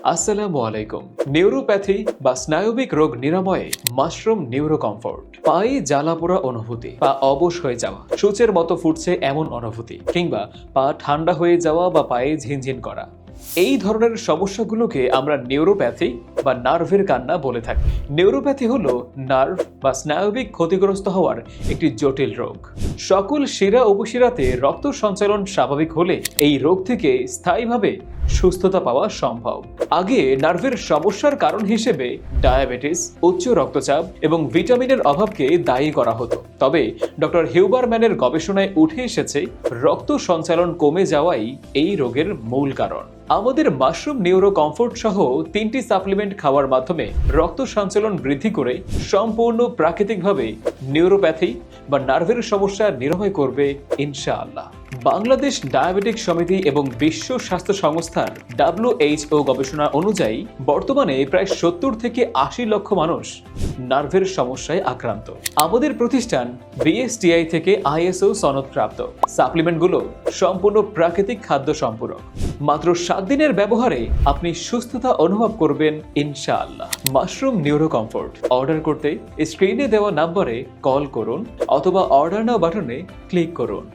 আসসালামু আলাইকুম। নিউরোপ্যাথি বা স্নায়বিক রোগ নিরাময়ে মাশরুম নিউরো কমফোর্ট। পায়ে জ্বালাপোড়া অনুভূতি, পা অবশ হয়ে যাওয়া, সূচের মতো ফুটছে এমন অনুভূতি, কিংবা পা ঠান্ডা হয়ে যাওয়া বা পায়ে ঝিনঝিন করা, এই ধরনের সমস্যাগুলোকে আমরা নিউরোপ্যাথি বা নার্ভের কান্না বলে থাকি। নিউরোপ্যাথি হলো নার্ভ বা স্নায়বিক ক্ষতিগ্রস্ত হওয়ার একটি জটিল রোগ। সকল শিরা উপশিরাতে রক্ত সঞ্চালন স্বাভাবিক হলে এই রোগ থেকে স্থায়ীভাবে সুস্থতা পাওয়া সম্ভব। আগে নার্ভের সমস্যার কারণ হিসেবে ডায়াবেটিস, উচ্চ রক্তচাপ এবং ভিটামিনের অভাবকে দায়ী করা হতো। তবে ডক্টর হিউবারম্যানের গবেষণায় উঠে এসেছে রক্ত সঞ্চালন কমে যাওয়াই এই রোগের মূল কারণ। আমাদের মাশরুম নিউরো কমফোর্ট সহ 3টি সাপ্লিমেন্ট খাওয়ার মাধ্যমে রক্ত সঞ্চালন বৃদ্ধি করে সম্পূর্ণ প্রাকৃতিকভাবে নিউরোপ্যাথি বা নার্ভের সমস্যা নিরাময় করবে ইনশাআল্লাহ। বাংলাদেশ ডায়াবেটিক সমিতি এবং বিশ্ব স্বাস্থ্য সংস্থার WHO গবেষণা অনুযায়ী বর্তমানে প্রায় 70 থেকে 80 লক্ষ মানুষ নার্ভের সমস্যায় আক্রান্ত। আমাদের প্রতিষ্ঠান BSTI থেকে ISO সনদপ্রাপ্ত। সাপ্লিমেন্টগুলো সম্পূর্ণ প্রাকৃতিক খাদ্য সম্পূরক। মাত্র 7 দিনের ব্যবহারে আপনি সুস্থতা অনুভব করবেন ইনশাআল্লাহ। মাশরুম নিউরো কমফোর্ট অর্ডার করতে স্ক্রিনে দেওয়া নম্বরে কল করুন অথবা অর্ডার নাও বাটনে ক্লিক করুন।